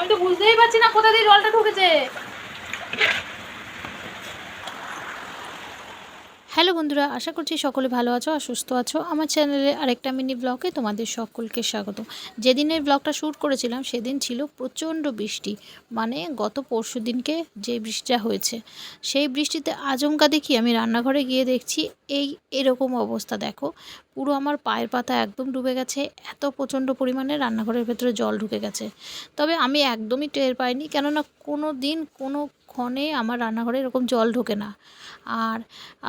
আমি তো বুঝতেই পারছি না কোথা দিয়ে জলটা ঢুকেছে। হ্যালো বন্ধুরা, আশা করছি সকলে ভালো আছো আর সুস্থ আছো। আমার চ্যানেলে আরেকটা মিনি ব্লগে তোমাদের সকলকে স্বাগত। যেদিনের ব্লগটা শ্যুট করেছিলাম সেদিন ছিল প্রচণ্ড বৃষ্টি, মানে গত পরশু দিনকে যে বৃষ্টিটা হয়েছে সেই বৃষ্টিতে আচমকা দেখি আমি রান্নাঘরে গিয়ে দেখছি এরকম অবস্থা। দেখো, পুরো আমার পায়ের পাতা একদম ডুবে গেছে, এত প্রচণ্ড পরিমাণে রান্নাঘরের ভেতরে জল ঢুকে গেছে। তবে আমি একদমই টের পাইনি, কেননা কোনো দিন কোনো ক্ষণে আমার রান্নাঘরে এরকম জল ঢোকে না। আর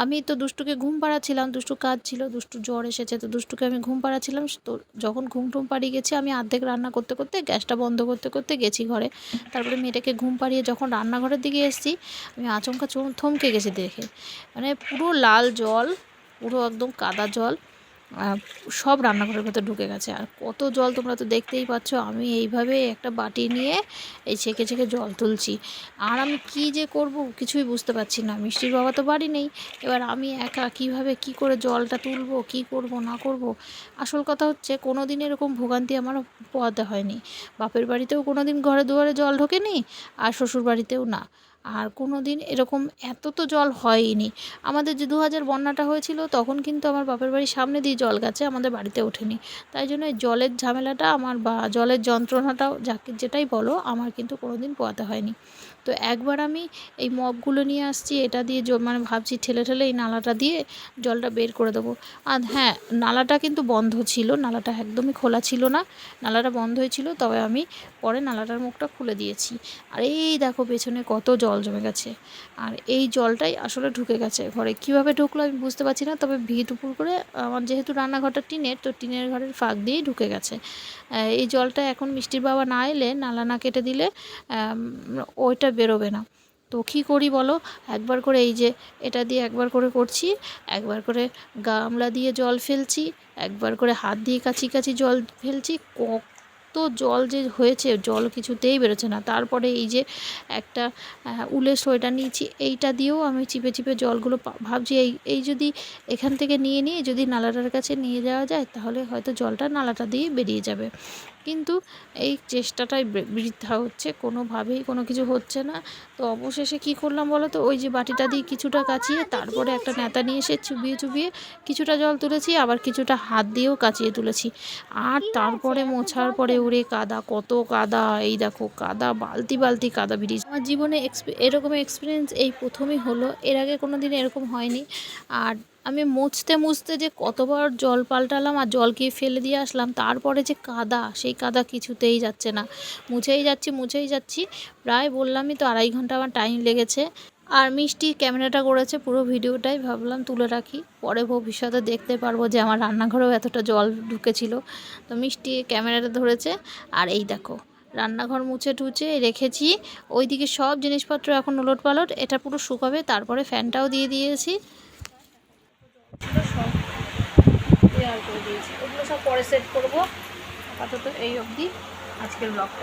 আমি তো দুষ্টুকে ঘুম পাড়াচ্ছিলাম, দুষ্টু কাজ ছিল, দুষ্টু জ্বর এসেছে, তো দুষ্টুকে আমি ঘুম পাড়াচ্ছিলাম। তো যখন ঘুম টুম পাড়িয়ে গেছি, আমি অর্ধেক রান্না করতে করতে গ্যাসটা বন্ধ করতে করতে গেছি ঘরে। তারপরে মেয়েটাকে ঘুম পাড়িয়ে যখন রান্নাঘরের দিকে এসেছি, আমি আচমকা থমকে গেছি দেখে, মানে পুরো লাল জল, পুরো একদম কাদা জল সব রান্নাঘরের ভেতর ঢুকে গেছে। আর কত জল তোমরা তো দেখতেই পাচ্ছ। আমি এইভাবে একটা বাটি নিয়ে এই ছেঁকে ছেঁকে জল তুলছি। আর আমি কি যে করব কিছুই বুঝতে পারছি না। মিষ্টির বাবা তো বাড়ি নেই, এবার আমি একা কীভাবে কি করে জলটা তুলবো, কি করব না করব। আসল কথা হচ্ছে কোনো দিন এরকম ভোগান্তি আমার পোহাতে হয়নি। বাপের বাড়িতেও কোনো দিন ঘরে দুয়ারে জল ঢোকেনি, আর শ্বশুর বাড়িতেও না। আর কোনো দিন এরকম এত তো জল হয়নি। আমাদের যে 2000 বন্যাটা হয়েছিল তখন কিন্তু আমার বাপের বাড়ির সামনে দিয়ে জল গেছে, আমাদের বাড়িতে ওঠেনি। তাই জন্য এই জলের ঝামেলাটা আমার, বা জলের যন্ত্রণাটাও যাকে যেটাই বলো, আমার কিন্তু কোনো দিন পোহাতে হয়নি। তো একবার আমি এই মগগুলো নিয়ে আসছি, এটা দিয়ে মানে ভাবছি ঠেলে ঠেলে এই নালাটা দিয়ে জলটা বের করে দেবো। আর হ্যাঁ, নালাটা কিন্তু বন্ধ ছিল, নালাটা একদমই খোলা ছিল না, নালাটা বন্ধই ছিল। তবে আমি পরে নালাটার মুখটা খুলে দিয়েছি। আর এই দেখো পেছনে কত জল জমে গেছে, আর এই জলটাই আসলে ঢুকে গেছে ঘরে। কীভাবে ঢুকলো আমি বুঝতে পারছি না। তবে ভিতুপুর করে আমার যেহেতু রান্নাঘরটা টিনের, তো টিনের ঘরের ফাঁক দিয়েই ঢুকে গেছে। এই জলটা এখন মিষ্টির বাবা না এলে, নালা না কেটে দিলে ওইটা বেরোবে না। তো কী করি বলো, একবার করে এই যে এটা দিয়ে একবার করে করছি, একবার করে গামলা দিয়ে জল ফেলছি, একবার করে হাত দিয়ে কাছি কাছি জল ফেলছি। কত জল যে হয়েছে, জল কিছুতেই বেরোচ্ছে না। তারপরে এই যে একটা উলের সোয়েটার নিয়েছি, এইটা দিয়েও আমি চিপে চিপে জলগুলো ভাবছি এই যদি এখান থেকে নিয়ে যদি নালাটার কাছে নিয়ে যাওয়া যায়, তাহলে হয়তো জলটা নালাটা দিয়ে বেরিয়ে যাবে। কিন্তু এই চেষ্টাটাই বৃথা হচ্ছে, কোনোভাবেই কোনো কিছু হচ্ছে না। তো অবশেষে কি করলাম বলো তো, ওই যে বাটিটা দিয়ে কিছুটা কাচিয়ে, তারপরে একটা ন্যাতা নিয়ে এসে চুবিয়ে চুবিয়ে কিছুটা জল তুলেছি, আবার কিছুটা হাত দিয়েও কাচিয়ে তুলেছি। আর তারপরে মোছার পরে উড়ে কাদা, কত কাদা, এই দেখো কাদা, বালতি বালতি কাদা বেরিয়েছে। আমার জীবনে এরকম এক্সপিরিয়েন্স এই প্রথমই হলো, এর আগে কোনো দিন এরকম হয়নি। আর আমি মুছতে যে কতবার জল পাল্টালাম আর জলকে ফেলে দিয়ে আসলাম, তারপরে যে কাদা, সেই কাদা কিছুতেই যাচ্ছে না। মুছেই যাচ্ছি, প্রায় বললামই তো 2.5 ঘন্টা আমার টাইম লেগেছে। আর মিষ্টি ক্যামেরাটা করেছে পুরো ভিডিওটাই, ভাবলাম তুলে রাখি, পরে ভবিষ্যতে দেখতে পারবো যে আমার রান্নাঘরেও এতটা জল ঢুকেছিল। তো মিষ্টি ক্যামেরাটা ধরেছে। আর এই দেখো রান্নাঘর মুছে টুছে রেখেছি, ওইদিকে সব জিনিসপত্র এখন উলটপালট। এটা পুরো শুকাবে, তারপরে ফ্যানটাও দিয়ে দিয়েছি। সব ক্লিয়ার করে দিয়েছি, ওগুলো সব পরে সেট করবো। আপাতত এই অবধি আজকের ব্লগটা।